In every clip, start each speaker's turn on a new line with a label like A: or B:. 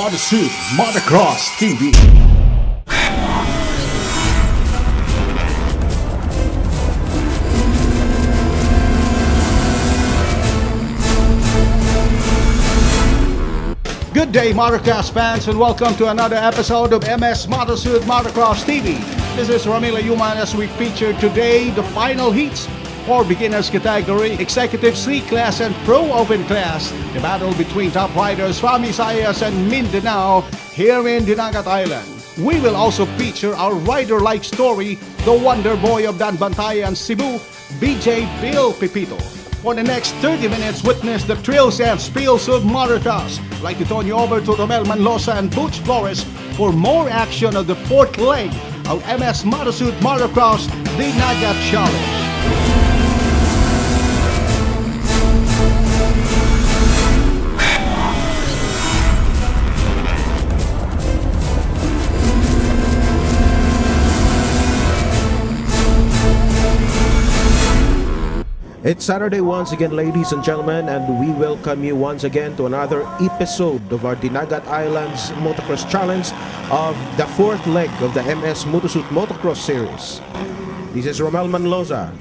A: MSMotosuit Motocross TV. Good day, Motocross fans, and welcome to another episode of MSMotosuit Motocross TV. This is Ramila Yuman as we feature today the final heats for beginners category, executive C class and pro open class. The battle between top riders from Visayas and Mindanao here in Dinagat Island. We will also feature our rider-like story, the wonder boy of Danbantayan, Cebu, BJ Bill Pepito. For the next 30 minutes, witness the thrills and spills of Motocross. I'd like to turn you over to Romel Manlosa and Butch Flores for more action of the fourth leg of MSMotosuit Motocross Dinagat Challenge.
B: It's Saturday once again, ladies and gentlemen, and we welcome you once again to another episode of our Dinagat Islands Motocross Challenge of the fourth leg of the MSMotosuit Motocross series. This is Romel Manlosa.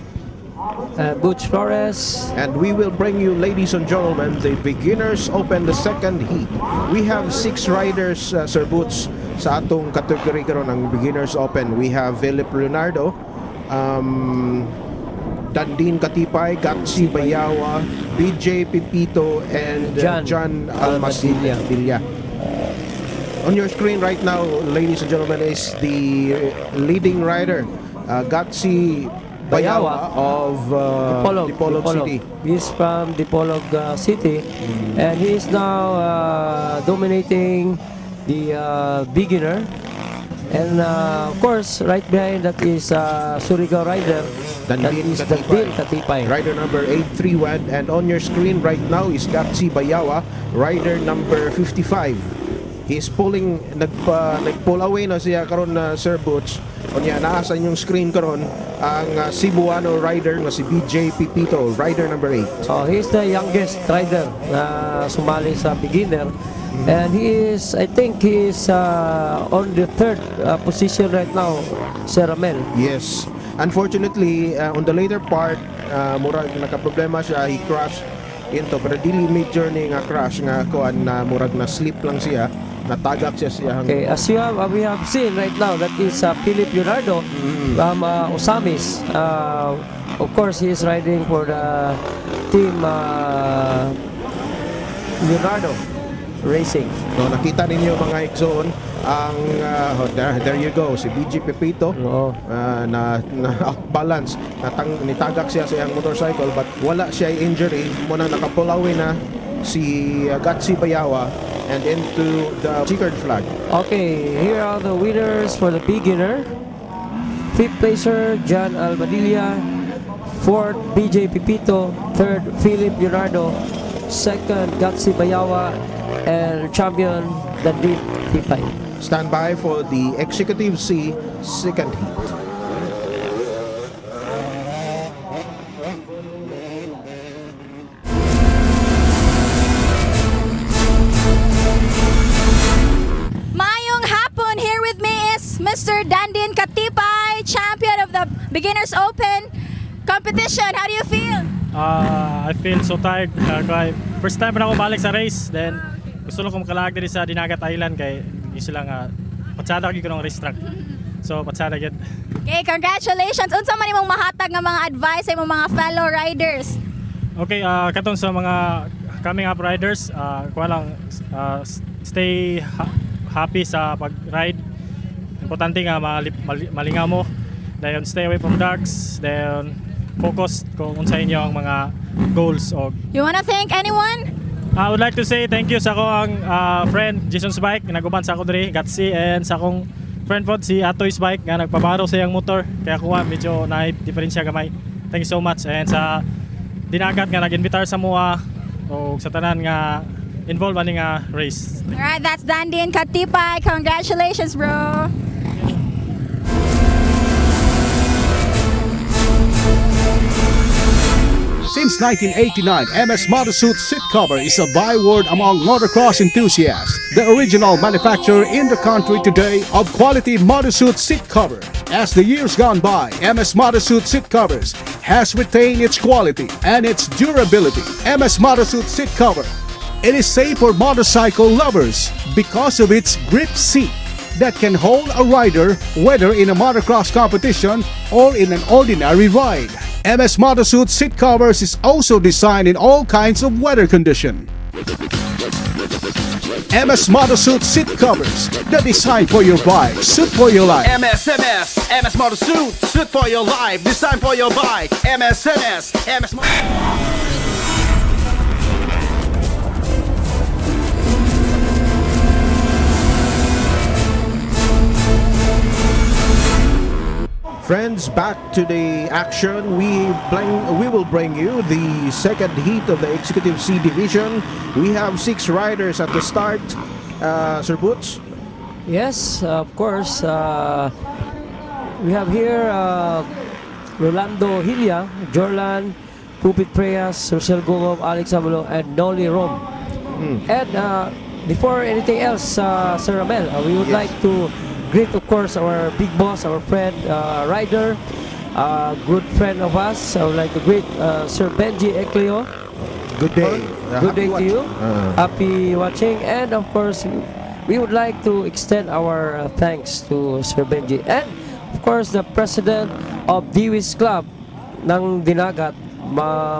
C: Butch Flores.
B: And we will bring you, ladies and gentlemen, the beginners open the second heat. We have 6 riders, Sir Butch, sa atong category karon ang beginners open. We have Philip Leonardo, Dandin Katipay, Gatsi Bayawa, BJ Pepito, and John Almasilla. On your screen right now, ladies and gentlemen, is the leading rider, Gatsi Bayawa of Dipolog City.
C: He's from Dipolog City, and he is now dominating the beginner. And of course, right behind that is Surigao rider.
B: Dandin
C: Katipay.
B: Rider number 831. And on your screen right now is Gatsi Bayawa, rider number 55. He's pulling, nag-pull away na siya karon na Sir Butch. Kunya naasan yung screen karon ang Cebuano rider na si BJ Pepito, rider number 8.
C: So he's the youngest rider na sumali sa beginner. And I think he is on the third position right now, Sir Ramel.
B: Yes. Unfortunately, on the later part, murag nakaproblema siya, he crashed into, pero dili major ni nga crash nga kuan na murag na slip lang siya, natagak siya.
C: Okay, as we have seen right now, that is Philip Leonardo from Osamis. Of course, he is riding for the team Leonardo Racing.
B: No, nakita ninyo mga Exxon ang there you go, si BJ Pepito na balance, nitagak siya sa iyang motorcycle, but wala siya injury. Muna nakapull away na si Gatsi Bayawa and into the checkered flag.
C: Okay, here are the winners for the beginner. 5th placer John Almadilla, 4th BJ Pepito, 3rd Philip Leonardo, 2nd Gatsi Bayawa, and champion Dandin Katipay.
B: Stand by for the Executive C second heat.
D: Mayong hapon, here with me is Mr. Dandin Katipay, champion of the Beginners Open competition. How do you feel?
E: I feel so tired. First time na ako balik sa race, then gusto lang kong makalag diri sa Dinagat Island kay sila nga patsada gyud ko ng race track. So patsada gyud.
D: Okay, congratulations. Unsa man imong mahatag nga mga advice sa imong mga fellow riders?
E: Okay, katong sa mga coming up riders, kuha lang stay happy sa pag-ride. Importante nga malingaw mo. Then stay away from drugs. Then focus kung unsa inyo ang mga goals.
D: You wanna thank anyone?
E: I would like to say thank you sa akong friend Jason's Bike, naguban sa ako diri, Gatsi, and sa akong friend po si Atoy's Bike nga nagpabaro sa iyang motor, kaya kuha medyo na-diferensya gamay. Thank you so much. And sa Dinagat nga nag-invitar sa mua o sa tanan nga involved ani nga race.
D: Alright, that's Dandin Katipay. Congratulations, bro.
A: Since 1989, MS Motosuit seat cover is a byword among motocross enthusiasts. The original manufacturer in the country today of quality Motosuit seat cover. As the years gone by, MS Motosuit seat covers has retained its quality and its durability. MS Motosuit seat cover. It is safe for motorcycle lovers because of its grip seat that can hold a rider whether in a motocross competition or in an ordinary ride. MS Motosuit seat covers is also designed in all kinds of weather condition. MS Motosuit seat covers, the design for your bike, suit for your life.
F: MS Motosuit, suit for your life, design for your bike. MS
B: Friends, back to the action. We will bring you the second heat of the Executive C Division. We have 6 riders at the start. Sir Boots?
C: Yes, of course. We have here Rolando Hilia, Jorlan, Pupit Preyas, Rosel Gungov, Alex Abalo, and Noli Rom. And before anything else, Sir Ramel, we would like to greet, of course, our big boss, our friend, rider, good friend of us. I would like to greet Sir Benji Ecleo.
B: Good day.
C: Good day to you. Happy watching. And of course, we would like to extend our thanks to Sir Benji. And of course, the president of Diwis Club ng Dinagat,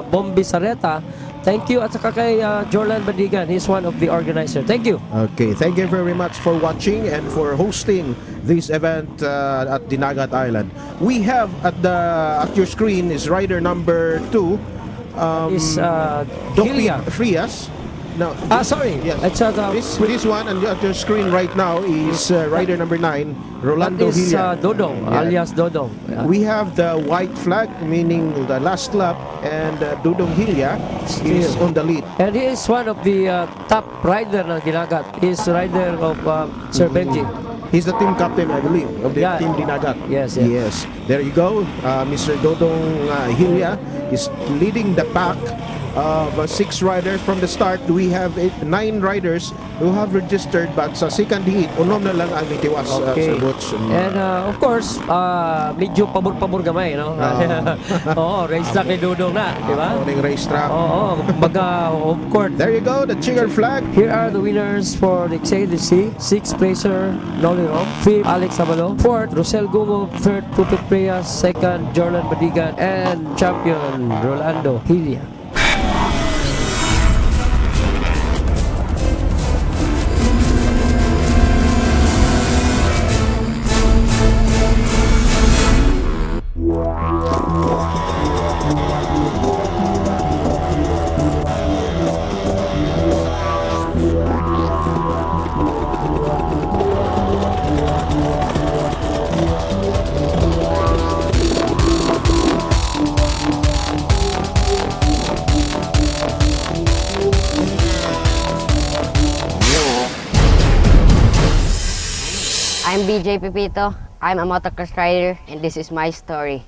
C: Bombi Sareta. Thank you. At saka kay Jorlan Badigan, he's one of the organizers. Thank you.
B: Okay, thank you very much for watching and for hosting this event at Dinagat Island. We have at your screen is rider number 2.
C: Is
B: Hilia
C: Hilia.
B: Frias. No,
C: Sorry.
B: yes.
C: It's
B: This one and at your screen right now is rider number 9, Rolando
C: is
B: Hilia.
C: Dodong,
B: Yeah.
C: alias Dodong. Yeah.
B: We have the white flag, meaning the last lap, and Dudong Hilia is on the lead.
C: And he is one of the top rider ng Dinagat. He is rider of Sir Benji.
B: He's the team captain, I believe, of the
C: Yeah.
B: team Dinagat.
C: Yes.
B: Yes. There you go. Mr. Dodong Hilia is leading the pack of 6 riders from the start. We have 9 riders who have registered, but sa second heat, unom na lang ang nitiwas sa Butch.
C: And of course, medyo pabor-pabor gamay, no? Oo, race track ni Dudong na, di ba?
B: Morning racetrack.
C: Oo, baga of course.
B: There you go, the checker flag.
C: Here are the winners for the Executive C. 6th placer, Noli Rom. 5th, Alex Abalo. 4th, Rosel Gumo. 3rd, Pupit Preyas. 2nd, Jorlan Badigan. And champion, Rolando Hilia.
G: I'm BJ Pepito. I'm a motocross rider, and this is my story.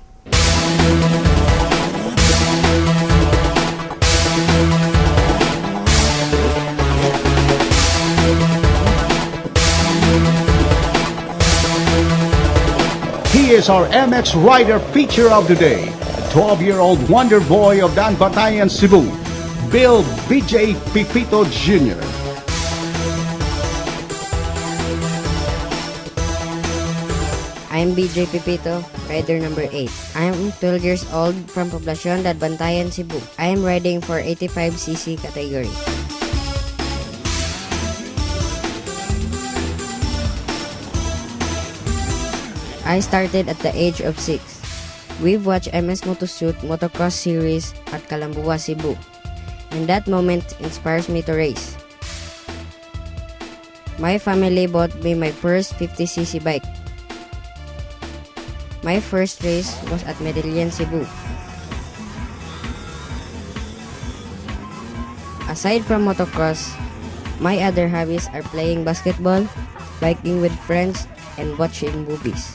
A: He is our MX rider feature of the day, the 12-year-old wonder boy of Dan Batayan, Cebu, Bill BJ Pipito Jr.
G: I'm BJ Pepito, rider number 8. I am 12 years old from Poblacion, Bantayan, Cebu. I am riding for 85cc category. I started at the age of 6. We've watched MSMotosuit Motocross series at Calambua, Cebu, and that moment inspires me to race. My family bought me my first 50cc bike. My first race was at Medellin, Cebu. Aside from motocross, my other hobbies are playing basketball, biking with friends, and watching movies.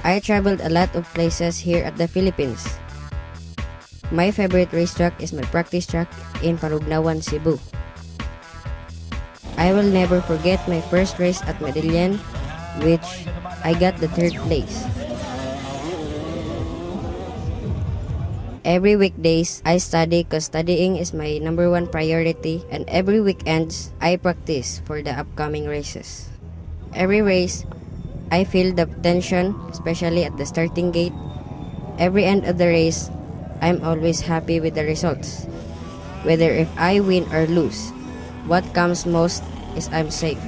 G: I traveled a lot of places here at the Philippines. My favorite racetrack is my practice track in Parugnawan, Cebu. I will never forget my first race at Medellin, which I got the 3rd place. Every weekdays, I study cause studying is my number 1 priority, and every weekends, I practice for the upcoming races. Every race, I feel the tension, especially at the starting gate. Every end of the race, I'm always happy with the results. Whether if I win or lose, what comes most is I'm safe.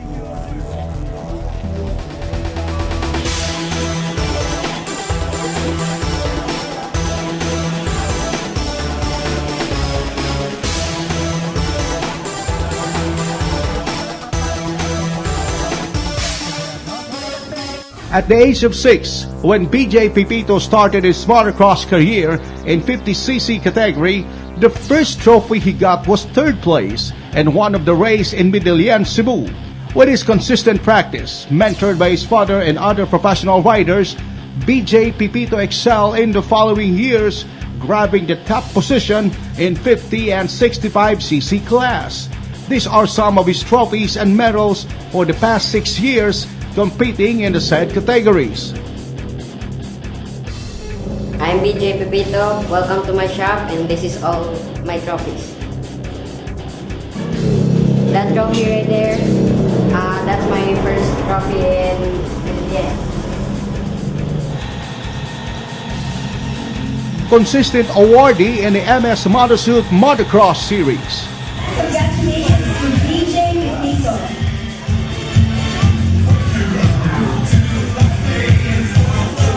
A: At the age of 6, when BJ Pipito started his motocross career in 50cc category, the first trophy he got was 3rd place and one of the race in Medellin, Cebu. With his consistent practice, mentored by his father and other professional riders, BJ Pipito excelled in the following years, grabbing the top position in 50 and 65cc class. These are some of his trophies and medals for the past 6 years competing in the said categories.
G: I'm BJ Pepito. Welcome to my shop, and this is all my trophies. That trophy right there, that's my first trophy in Medellin.
A: Consistent awardee in the MSMotosuit Motocross series.
H: Congratulations to BJ Pepito.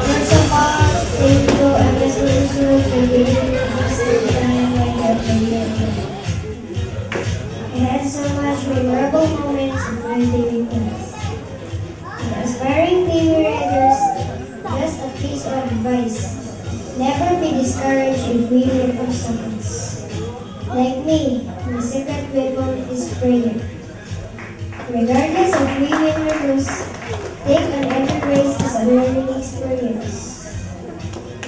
H: Once upon, thank you, MSMotosuit, for giving me this time when I played. I had so much memorable moments in my daily class. To aspiring TV riders, just a piece of advice. Never be discouraged if we meet obstacles. Like me, my secret weapon is prayer. Regardless of we win or lose, take on every race as a learning experience.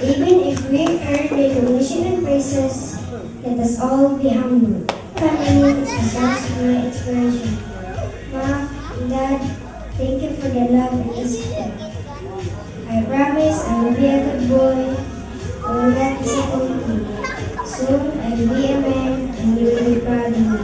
H: Even if we earn recognition and praises, let us all be humble. Family is the source of my inspiration. Ma and Dad, thank you for the love and respect. I promise I will be a good boy. I will not disappoint you. Soon I will be a man and you will be proud of me.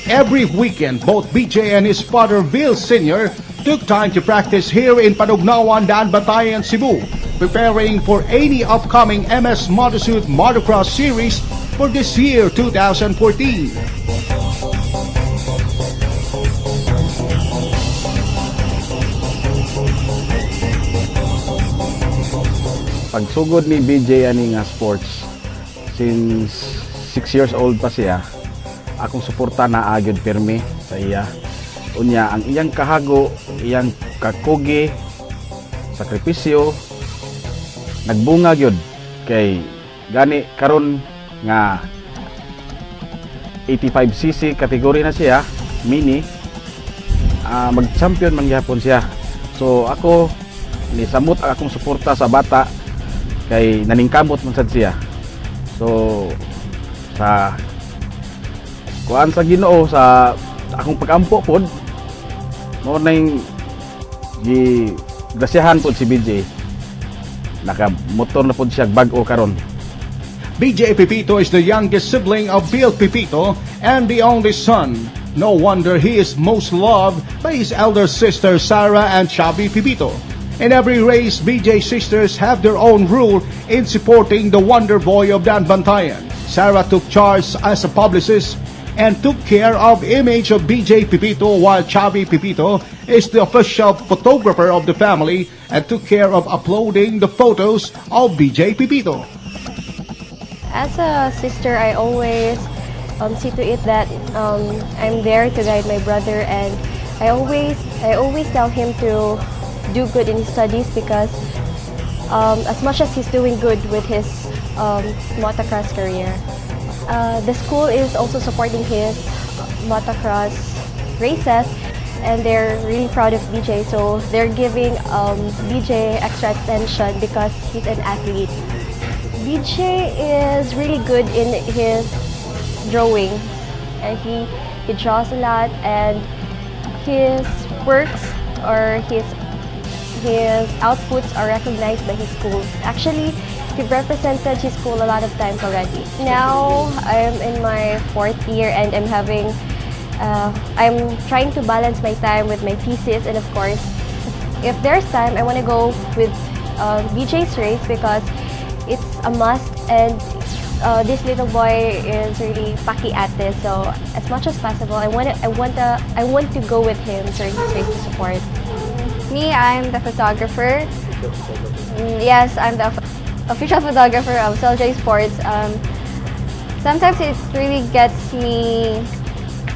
A: Every weekend, both BJ and his father Bill Sr. took time to practice here in Panugnawan, Batayan, Cebu, preparing for any upcoming MSMotosuit Motocross series for this year 2014.
I: Pagsugod ni BJ ani nga sports, since 6 years old pa siya, akong suporta na agad pirmi sa iya. Unya ang iyang kahago, iyang kakugi, sakripisyo nagbunga gyud kay gani karon nga 85cc kategory na siya, mini, mag-champion man gyapon siya. So ako nisamot ang akong suporta sa bata kay naningkamot man sad siya. So sa kuan sa Ginoo, sa akong pag-ampo pod, mo na yung grasyahan pod si BJ, naka-motor na pod siya bag-o karon.
A: BJ Pipito is the youngest sibling of Bill Pipito and the only son. No wonder he is most loved by his elder sister Sarah and Chubby Pipito. In every race, BJ sisters have their own rule in supporting the Wonder Boy of Bantayan. Sarah took charge as a publicist and took care of image of BJ Pipito, while Chubby Pipito is the official photographer of the family and took care of uploading the photos of BJ Pipito.
J: As a sister, I always see to it that I'm there to guide my brother, and I always tell him to do good in his studies, because as much as he's doing good with his motocross career, the school is also supporting his motocross races, and they're really proud of BJ. So they're giving BJ extra attention because he's an athlete. BJ is really good in his drawing, and he draws a lot, and his works or his outputs are recognized by his school. Actually, he represented his school a lot of times already. Now I'm in my 4th year, and I'm trying to balance my time with my thesis, and of course, if there's time, I want to go with BJ's race because it's a must, and this little boy is really paki-ate. So as much as possible, I want to go with him during his race to support. Me, I'm the photographer. Yes, I'm the official photographer of Soljay Sports. Sometimes it really gets me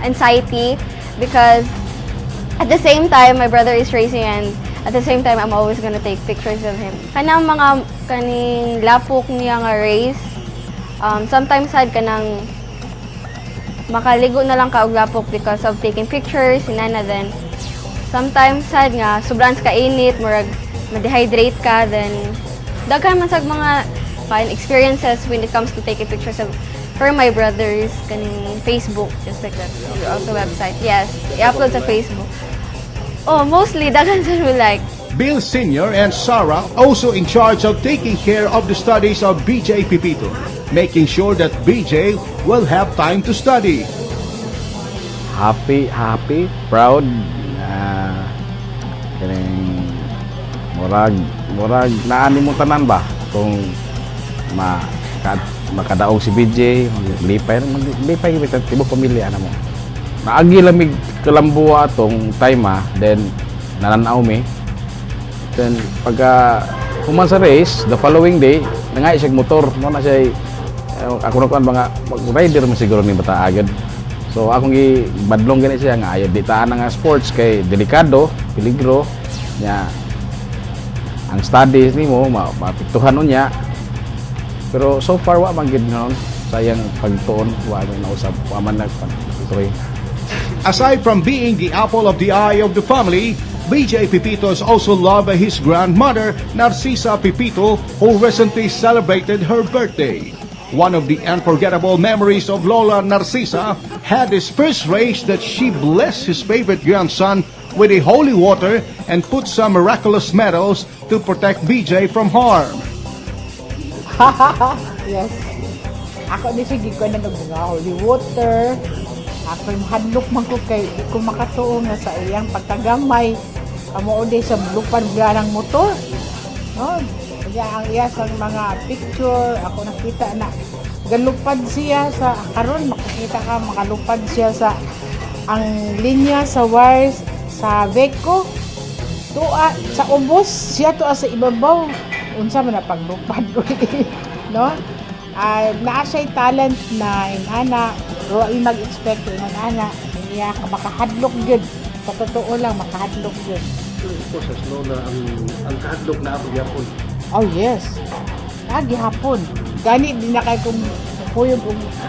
J: anxiety because at the same time my brother is racing, and at the same time I'm always gonna take pictures of him. Kanang mga kaning lapok niya nga race, sometimes sad kanang makaligo na lang ka og lapok because of taking pictures inana. Then sometimes sad nga sobrang kainit, murag ma-dehydrate ka, then daghan man sag mga experiences when it comes to taking pictures of for my brothers kaning Facebook, just like that. Also website. Yes, i-upload sa Facebook. Oh, mostly daghan sa like.
A: Bill Sr. and Sarah also in charge of taking care of the studies of BJ Pipito, making sure that BJ will have time to study.
I: Happy, proud. Kaning murag naani mo tanan ba kung makadaog si BJ, maglipay kita tibok pamilya na mo. Naagi lamig kalambuwa atong time then nananaw mi. Then pagka human sa race, the following day, nangay siya motor, mo na siya ako na mga rider mo siguro ni bata agad. So akong gibadlong gani siya nga ayo di taan nga sports kay delikado, peligro nya. Ang studies nimo mapiktuhan unya. Pero so far wa man gid noon sayang pagtuon wa man nausab wa man nagpatuloy.
A: Aside from being the apple of the eye of the family, BJ Pipito is also loved by his grandmother, Narcisa Pipito, who recently celebrated her birthday. One of the unforgettable memories of Lola Narcisa had his first race that she blessed his favorite grandson with a holy water and put some miraculous medals to protect BJ from harm.
K: Yes. Ako ni sige ko na mga holy water. Ako yung hadlok man ko kay di ko makatuo nga sa iyang pagkagamay. Amo ode sa lupad garang motor. No? Kaya ang iya sa mga picture, ako nakita na galupad siya sa karon makikita ka makalupad siya sa ang linya sa wires sa Veco. Tuwa sa ubos siya tuwa sa ibabaw. Unsa man na paglupad no? Naa siya'y talent na inana, pero ay mag-expect ko inana, niya makahadlok yun. Sa totoo lang, makahadlok yun.
B: Ito sa slow na ang kahadlok na ako yapon.
K: Oh yes, gihapon. Gani din na kayo kung kuyog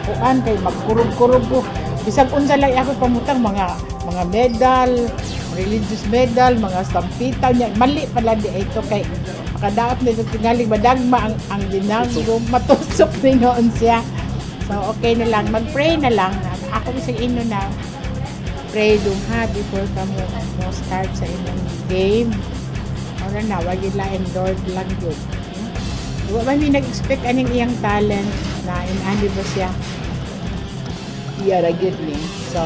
K: kuan kay magkurog-kurog ko. Bisag unsa lang ako pamutang mga medal, religious medal, mga stampita niya. Mali pala di ito kay makadaot nito tingaling madagma ang dinagong matusok ni noon siya. So okay na lang, mag-pray na lang. Ako sa inyo na pray dong ha before ka mo start sa inyong game. Ora na, wag ila endured lang yun. Diba ba may nag-expect aning iyang talent na inandi ba siya? Iyara good ni. So,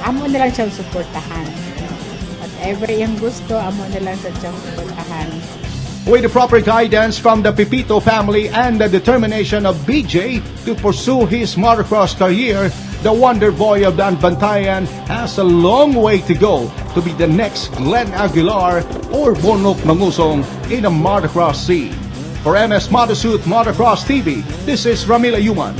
K: amo na lang siyang suportahan. Whatever iyang gusto, amo na lang siyang suportahan.
A: With the proper guidance from the Pipito family and the determination of BJ to pursue his motocross career, the wonder boy of Bantayan has a long way to go to be the next Glenn Aguilar or Bonok Mangusong in a motocross scene. For MSMotosuit Motocross TV, this is Ramila Yuman.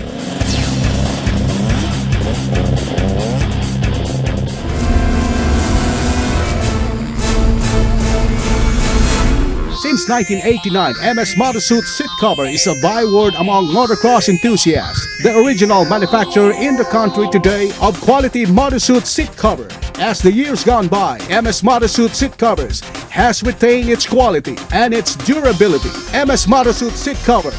A: Since Since 1989, MS Motosuit seat cover is a byword among motocross enthusiasts. The original manufacturer in the country today of quality Motosuit seat cover. As the years gone by, MS Motosuit seat covers has retained its quality and its durability. MS Motosuit seat cover.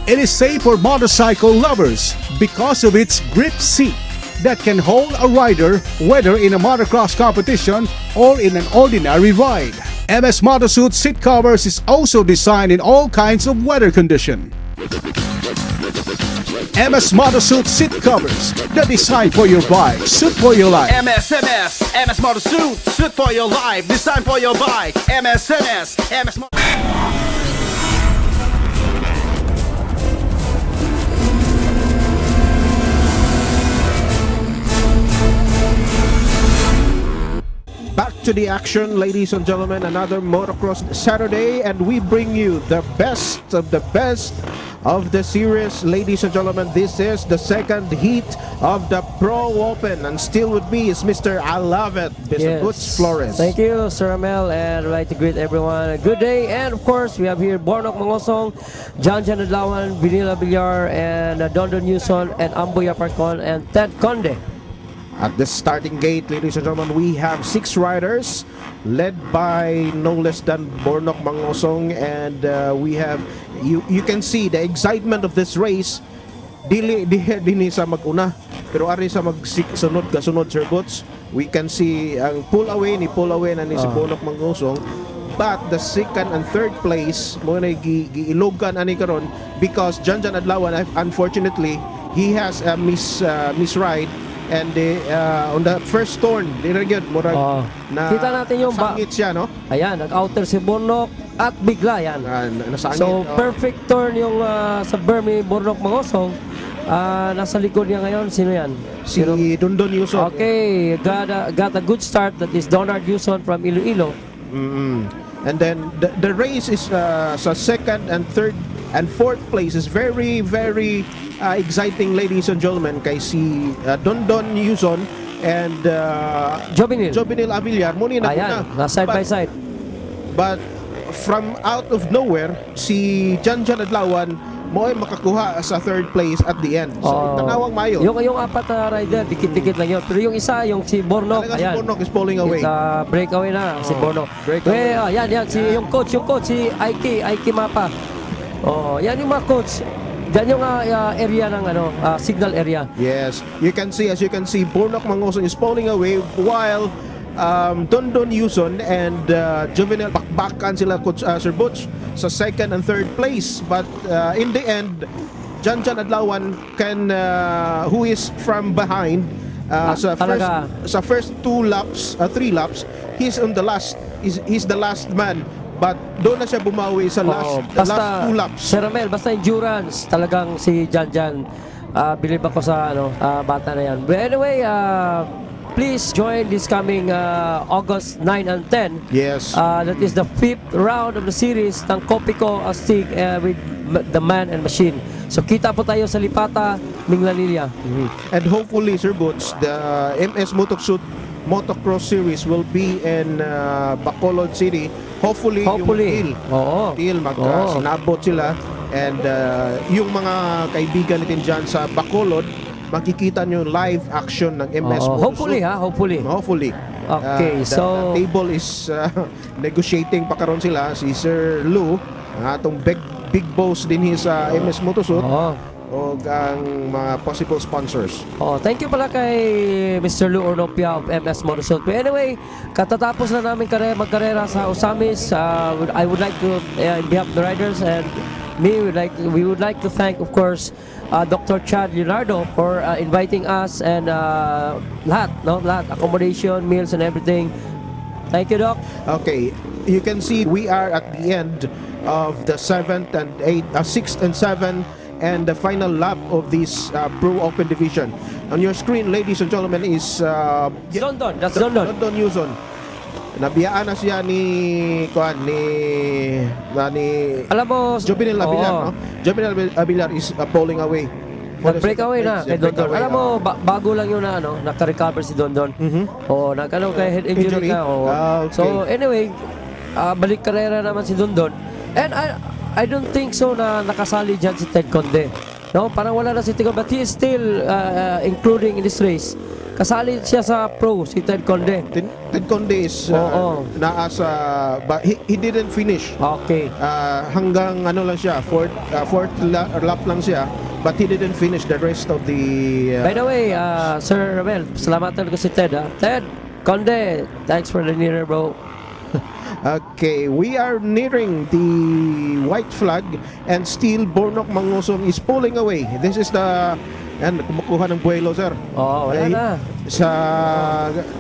A: It is safe for motorcycle lovers because of its grip seat that can hold a rider whether in a motocross competition or in an ordinary ride. MS Motosuit seat covers is also designed in all kinds of weather condition. MS Motosuit seat covers, the design for your bike, suit for your life.
F: MS Motosuit, suit for your life, design for your bike. MS
B: Back to the action, ladies and gentlemen. Another Motocross Saturday, and we bring you the best of the series. Ladies and gentlemen, this is the second heat of the Pro Open, and still with me is Mr. I Love It, Mr. Butch Flores.
C: Thank you, Sir Amel, and I'd like to greet everyone. Good day, and of course, we have here Bornok Mangosong, John Adlawan, Vinila Villar, and Dondon Newson, and Amboy Aparcon, and Ted Conde.
B: At the starting gate, ladies and gentlemen, we have 6 riders led by no less than Bornok Mangosong, and we have you can see the excitement of this race. Dili sa maguna, pero ari sa magsunod kasunod, Sir Butch. We can see ang pull away na ni si Bornok Mangosong, but the second and third place mo na giilogan ani karon because John Adlawan, unfortunately, he has a misride. And on the first turn, dinagyan mo na
C: kita natin yung
B: sangit siya, no?
C: Ayan, nag-outer si Bornok at bigla yan.
B: Nasangit,
C: so, perfect turn yung sa berm ni Bornok Mangosong. Nasa likod niya ngayon, sino yan?
B: Si Dondon Yuson.
C: Okay, got a good start. That is Donald Yuson from Iloilo.
B: And then the race is sa second and third and fourth place is very, very exciting, ladies and gentlemen, kay si Dondon Yuson and Jovenil Avillar. Muna
C: na side by side.
B: But from out of nowhere, si John Adlawan mo ay makakuha sa third place at the end. So, tanawang mayo.
C: Yung apat na rider, dikit-dikit lang yun. Pero yung isa, yung si Bornok,
B: ayan. Si Bornok is pulling away.
C: Breakaway na, si Bornok. Yan, yung coach, si Aiki Mapa. Yan yung mga coach. Diyan yung area ng signal area.
B: Yes, as you can see, Bornok Mangosong is pulling away while Dondon Yuson and Juvenile bakbakan sila, Coach Sir Butch, sa second and third place. But in the end, John Adlawan who is from behind sa first 3 laps, he's the last man. But doon na siya bumawi sa last 2 laps.
C: Sir Ramel, basta endurance, talagang si Jan. Believe ako sa bata na yan. But anyway, please join this coming August 9 and 10.
B: Yes.
C: That is the 5th round of the series ng Copico Astig with the Man and Machine. So kita po tayo sa Lipata, Minglanilla.
B: And hopefully, Sir Butch, the MSMotosuit Motocross series will be in Bacolod City. Hopefully. Yung Til sinabot sila, and yung mga kaibigan natin dyan sa Bacolod, makikita nyo live action ng MS Motosuit. Hopefully.
C: Okay,
B: the table is negotiating pa karon sila, si Sir Lou, atong big boss din sa MS Motosuit, o ang mga possible sponsors.
C: Thank you pala kay Mr. Lou Ornopia of MS Motosuit. But anyway, katatapos na namin magkarera sa Osamis. I would like to, on behalf of the riders and me, we would like to thank, of course, Dr. Chad Leonardo for inviting us, and lahat, accommodation, meals, and everything. Thank you, Doc.
B: Okay, you can see we are at the end of the 6th and 7th and the final lap of this Pro Open Division. On your screen, ladies and gentlemen, is
C: Dondon. That's
B: Dondon Yuson. Nabiyaan na siya ni
C: alam mo,
B: Jovenil Avillar, no? Jovenil Avillar is pulling away.
C: Nag-breakaway na kay Dondon. Alam mo, bago lang yun na naka-recover si Dondon. Kay head injury na.
B: Okay.
C: So anyway, balik karera naman si Dondon. And I don't think so na nakasali dyan si Ted Conde. No, parang wala na si Ted Conde, but he is still including in this race. Kasali siya sa pro, si Ted Conde.
B: Ted Conde is naasa, but he didn't finish.
C: Okay.
B: Hanggang ano lang siya, fourth lap lang siya, but he didn't finish the rest of the...
C: By the way, Sir Ramel, salamatan ko si Ted. Ted Conde, thanks for the dinner, bro.
B: Okay, we are nearing the white flag and still Bornok Mangosong is pulling away. This is the... Yan, kumukuha ng buwelo, sir.
C: Oo, wala na.
B: Sa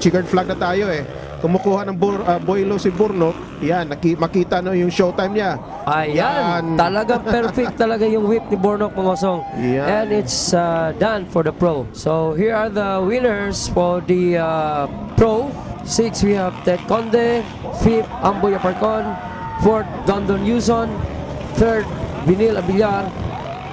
B: checkered flag na tayo eh. Kumukuha ng buwelo si Bornok. Yan, makita no yung showtime niya.
C: Ayan, talaga perfect talaga yung whip ni Bornok Mangosong.
B: Yan.
C: And it's done for the pro. So here are the winners for the pro. 6, we have Ted Conde. 5th, Amboy Aparcon. 4th, Dondon Yuson. 3rd, Vinil Abillar.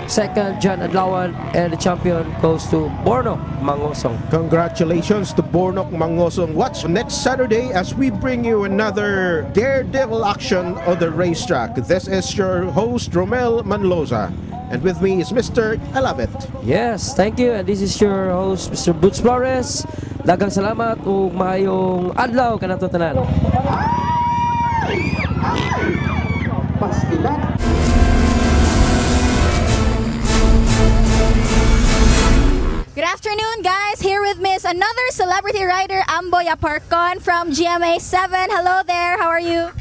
C: 2nd, John Adlawan. And the champion goes to Bornok Mangosong.
B: Congratulations to Bornok Mangosong. Watch next Saturday as we bring you another daredevil action on the racetrack. This is your host, Romel Manloza. And with me is Mr. I Love It.
C: Yes, thank you. And this is your host, Mr. Boots Flores. Dagang salamat ug maayong adlaw kanato tanan.
D: Good afternoon, guys. Here with me is another celebrity rider, Amboy Aparcon from GMA 7. Hello there. How are you?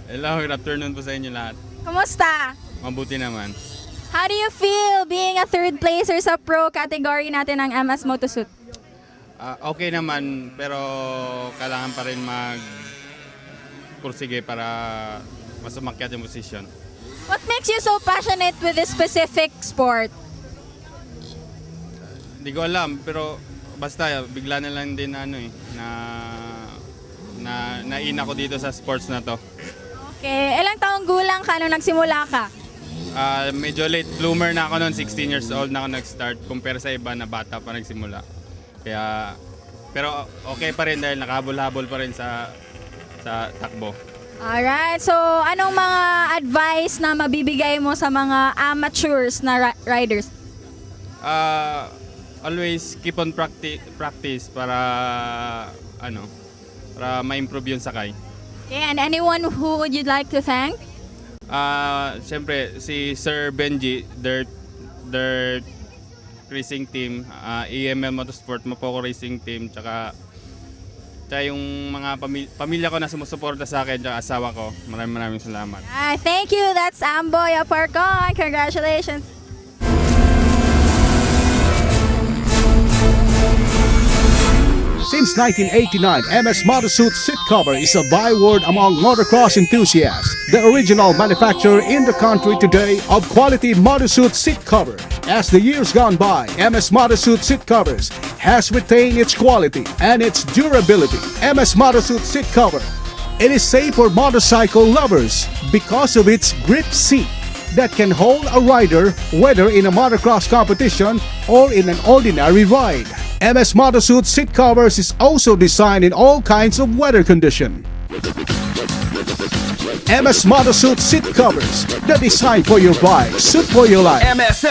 L: Hello, good afternoon po sa inyo lahat.
D: Kumusta?
L: Mabuti naman.
D: How do you feel being a third placer sa pro category natin ng MSMotosuit?
L: Okay naman, pero kailangan pa rin pursige para mas umakyat yung position.
D: What makes you so passionate with this specific sport?
L: Hindi ko alam, pero basta bigla na lang din naina ko dito sa sports na to.
D: Okay, ilang taong gulang ka nung nagsimula ka?
L: Medyo late bloomer na ako noon, 16 years old na ako nag-start compare sa iba na bata pa nagsimula. Kaya, pero okay pa rin dahil nakahabol-habol pa rin sa takbo.
D: Alright, so anong mga advice na mabibigay mo sa mga amateurs na riders?
L: Always keep on practice para para ma-improve yung sakay.
D: Okay, and anyone who would you like to thank?
L: Siyempre si Sir Benji, Dirt Racing Team, EML Motorsport, Mopoco Racing Team, tsaka yung mga pamilya ko na sumusuporta sa akin, tsaka asawa ko. Maraming salamat.
D: Thank you. That's Amboy Aparcon. Congratulations.
A: Since 1989, MSMotosuit seat cover is a byword among motocross enthusiasts. The original manufacturer in the country today of quality motorsuit seat cover. As the years gone by, MSMotosuit seat covers has retained its quality and its durability. MSMotosuit seat cover. It is safe for motorcycle lovers because of its grip seat that can hold a rider whether in a motocross competition or in an ordinary ride. MSMotosuit seat covers is also designed in all kinds of weather condition. MSMotosuit seat covers, the design for your bike, suit for your life.
F: MS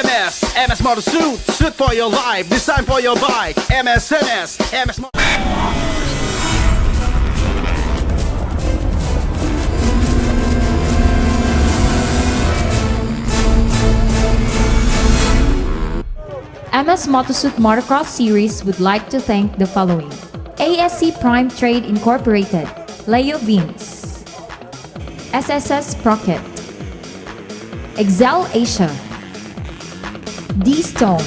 F: Motosuit, suit for your life, design for your bike. MS
M: MSMotosuit Motocross Series would like to thank the following: ASC Prime Trade Incorporated, Leo Vince, SSS Sprocket, Excel Asia, D-Stone,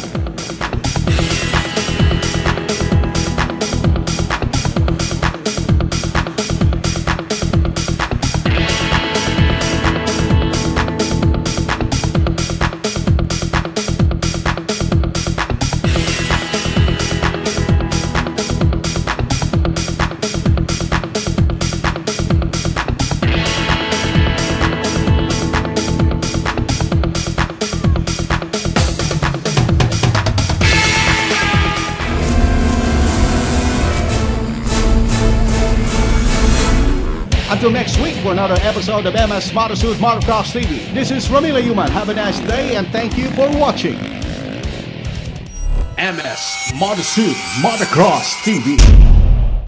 A: Until next week for another episode of MS Motosuit Motocross TV. This is Ramila Yuman. Have a nice day and thank you for watching. MS Motosuit Motocross TV.